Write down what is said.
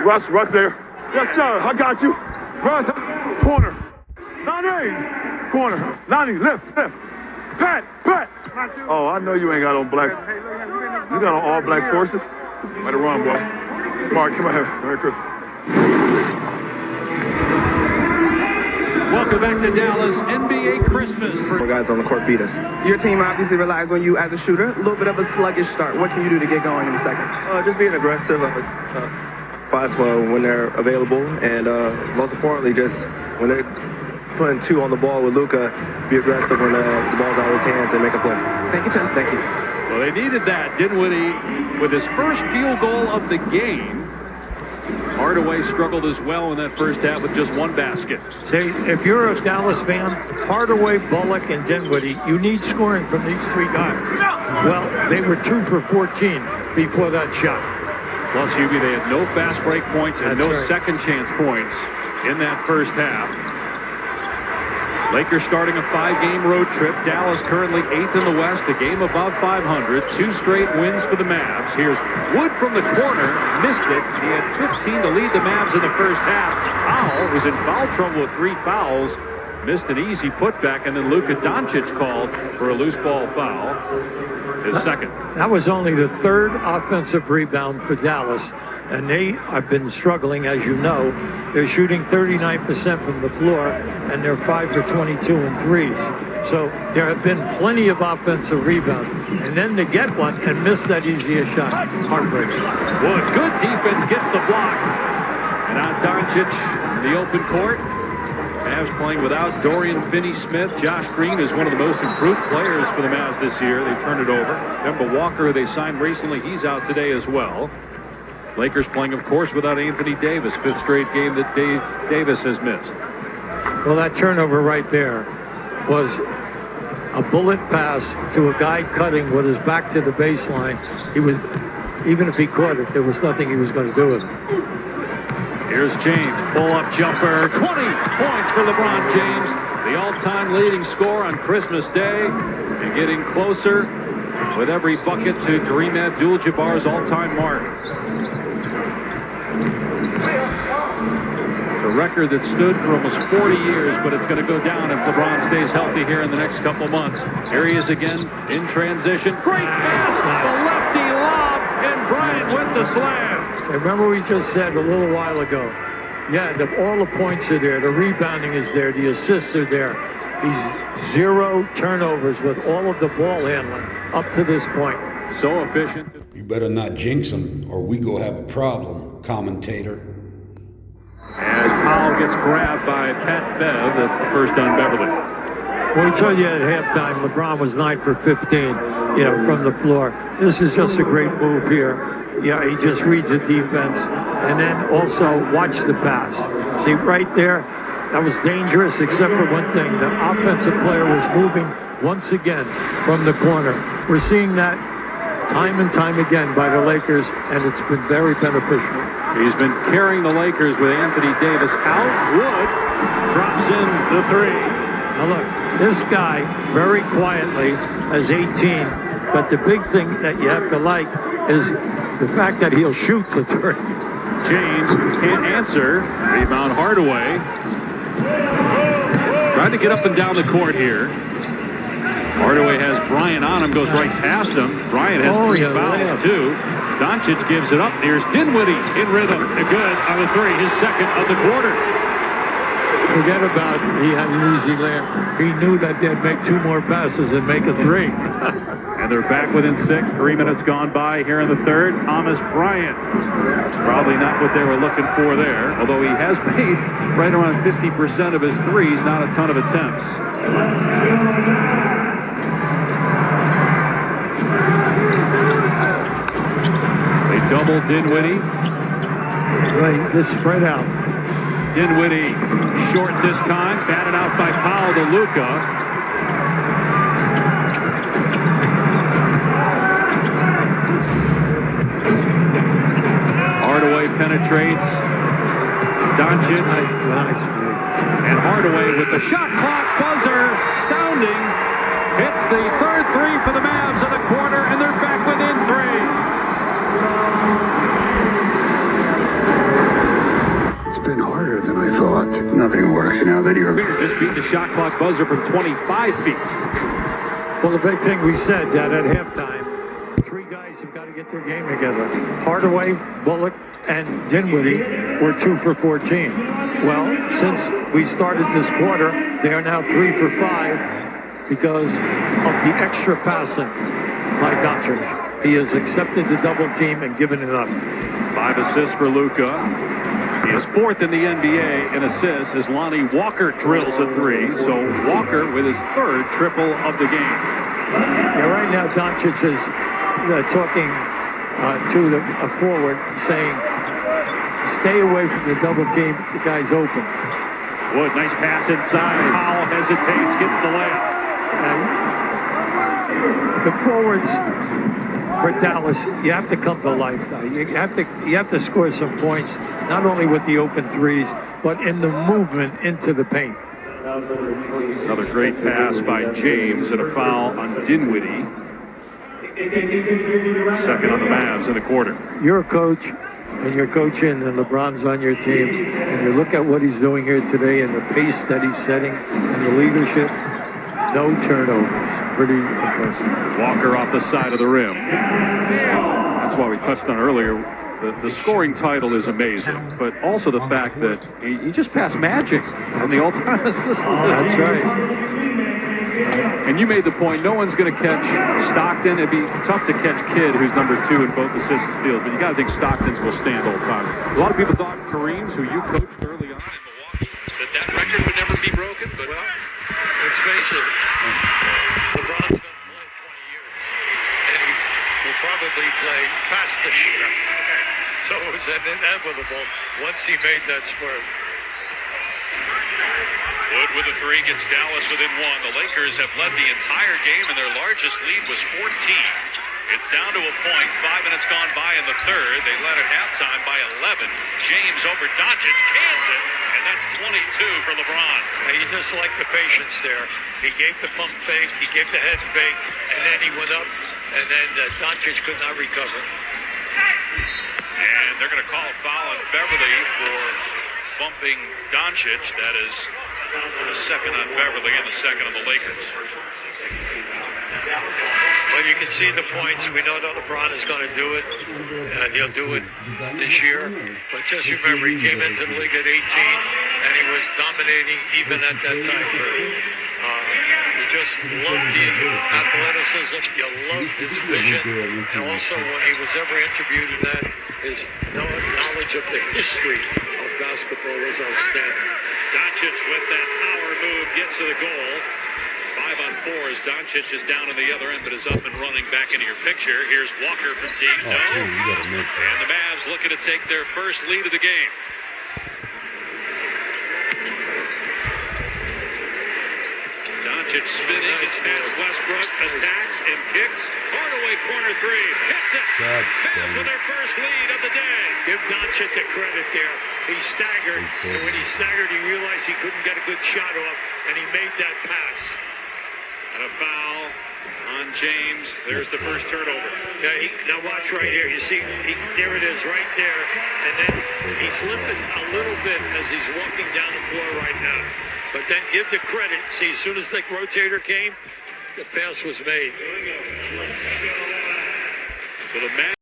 Russ there. Yes, sir. I got you. Russ, corner. Lonnie, corner. Lonnie, lift. Pat. Oh, I know you ain't got on black. You got on all black forces. Better run, boy. Mark, come on here. Merry Christmas. Welcome back to Dallas. NBA Christmas. Guys on the court beat us. Your team obviously relies on you as a shooter. A little bit of a sluggish start. What can you do to get going in the second? Just being aggressive. Spots when they're available, and most importantly, just when they're putting 2 on the ball with Luka, be aggressive when the ball's out of his hands and make a play. Thank you, Tim. Thank you. Well, they needed that, Dinwiddie, with his first field goal of the game. Hardaway struggled as well in that first half with just 1 basket. Say, if you're a Dallas fan, Hardaway, Bullock, and Dinwiddie, you need scoring from these 3 guys. Well, they were 2 for 14 before that shot. Plus, UB, they had no fast break points and no second chance points in that first half. Lakers starting a 5-game road trip. Dallas currently 8th in the West, a game above 500. 2 straight wins for the Mavs. Here's Wood from the corner, missed it. He had 15 to lead the Mavs in the first half. Powell was in foul trouble with 3 fouls. Missed an easy putback, and then Luka Doncic called for a loose ball foul. His second. That was only the 3rd offensive rebound for Dallas, and they have been struggling, as you know. They're shooting 39% from the floor, and they're 5 for 22 in threes. So there have been plenty of offensive rebounds, and then to get one and miss that easier shot, heartbreaking. Wood, good defense, gets the block. And now Doncic in the open court. Mavs playing without Dorian Finney-Smith. Josh Green is one of the most improved players for the Mavs this year. They turned it over. Kemba Walker, who they signed recently, he's out today as well. Lakers playing, of course, without Anthony Davis. 5th straight game that Davis has missed. Well, that turnover right there was a bullet pass to a guy cutting with his back to the baseline. He was, even if he caught it, there was nothing he was going to do with it. Here's James, pull-up jumper, 20 points for LeBron James, the all-time leading scorer on Christmas Day, and getting closer with every bucket to Kareem Abdul-Jabbar's all-time mark. The record that stood for almost 40 years, but it's going to go down if LeBron stays healthy here in the next couple months. Here he is again in transition. Great pass, the lefty lob, and Bryant with the slam. Remember we just said a little while ago, yeah, all the points are there, the rebounding is there, the assists are there. He's 0 turnovers with all of the ball handling up to this point. So efficient. You better not jinx him or we go have a problem, commentator. As Powell gets grabbed by Pat Bev, that's the first on Beverly. Well, we told you at halftime, LeBron was 9 for 15, from the floor. This is just a great move here. Yeah, he just reads the defense, and then also watch the pass. See, right there, that was dangerous, except for one thing. The offensive player was moving once again from the corner. We're seeing that time and time again by the Lakers, and it's been very beneficial. He's been carrying the Lakers with Anthony Davis out. Wood drops in the 3. Now look, this guy very quietly has 18, but the big thing that you have to like is the fact that he'll shoot the 3. James can't answer. Rebound Hardaway. Trying to get up and down the court here. Hardaway has Bryant on him, goes right past him. Bryant has 3 fouls too. Doncic gives it up. Here's Dinwiddie in rhythm. Good on the 3, his second of the quarter. Forget about it. He had an easy layup. He knew that they'd make 2 more passes and make a 3. And they're back within 6. 3 minutes gone by here in the third. Thomas Bryant. Probably not what they were looking for there, although he has made right around 50% of his threes, not a ton of attempts. They double Dinwiddie. Right, just spread out. Dinwiddie short this time, batted out by Powell to Luka. Hardaway penetrates. Doncic. And Hardaway with the shot clock buzzer sounding. Hits the third 3 for the Mavs in the quarter, and they're back within 3. now that you're... Just beat the shot clock buzzer from 25 feet. Well, the big thing we said that at halftime, three guys have got to get their game together. Hardaway, Bullock, and Dinwiddie were 2 for 14. Well, since we started this quarter, they are now 3 for 5 because of the extra passing by Doncic. He has accepted the double team and given it up. 5 assists for Luka. He is 4th in the NBA in assists as Lonnie Walker drills a 3. So Walker with his 3rd triple of the game. Yeah, right now Doncic is talking to a forward saying, stay away from the double team. The guy's open. Wood, nice pass inside. Powell hesitates, gets the layup. And the forwards for Dallas, you have to come to life. You have to score some points, not only with the open threes, but in the movement into the paint. Another great pass by James and a foul on Dinwiddie. Second on the Mavs in the quarter. You're a coach, and you're coaching, and LeBron's on your team, and you look at what he's doing here today and the pace that he's setting and the leadership. No turnovers. Pretty impressive. Walker off the side of the rim. That's why we touched on earlier. The scoring title is amazing, but also the fact that he just passed Magic on the all-time assist. That's right. And you made the point, no one's going to catch Stockton. It'd be tough to catch Kidd, who's number 2 in both assists and steals, but you got to think Stockton's will stand all the time. A lot of people thought Kareem's, who you coached early on in Milwaukee, that record would never be broken, but well, let's face it, LeBron's going to play 20 years, and he will probably play past this year. So it was inevitable once he made that spurt. Wood with a 3 gets Dallas within 1. The Lakers have led the entire game, and their largest lead was 14. It's down to a point. 5 minutes gone by in the third. They led at halftime by 11. James over Doncic, cans it, and that's 22 for LeBron. You just like the patience there. He gave the pump fake, he gave the head fake, and then he went up, and then Doncic could not recover. And they're going to call a foul on Beverly for bumping Doncic. That is the second on Beverly and the second on the Lakers. Well, you can see the points. We know that LeBron is going to do it, and he'll do it this year. But just remember, he came into the league at 18, and he was dominating even at that time period. You just loved the athleticism, you loved his vision, and also when he was ever interviewed in that, his knowledge of the history of basketball was outstanding. Doncic with that power move gets to the goal. 5 on 4 as Doncic is down on the other end, but is up and running back into your picture. Here's Walker from deep. And the Mavs looking to take their first lead of the game. Doncic spinning, gets past Westbrook, attacks and kicks. Hardaway corner 3, hits it. Mavs with their first lead of the day. Give Doncic the credit there. He staggered, and when he staggered, he realized he couldn't get a good shot off, and he made that pass. And a foul on James. There's the first turnover. Yeah, now watch right here. You see, there it is right there. And then he's limping a little bit as he's walking down the floor right now. But then give the credit. See, as soon as the rotator came, the pass was made. So the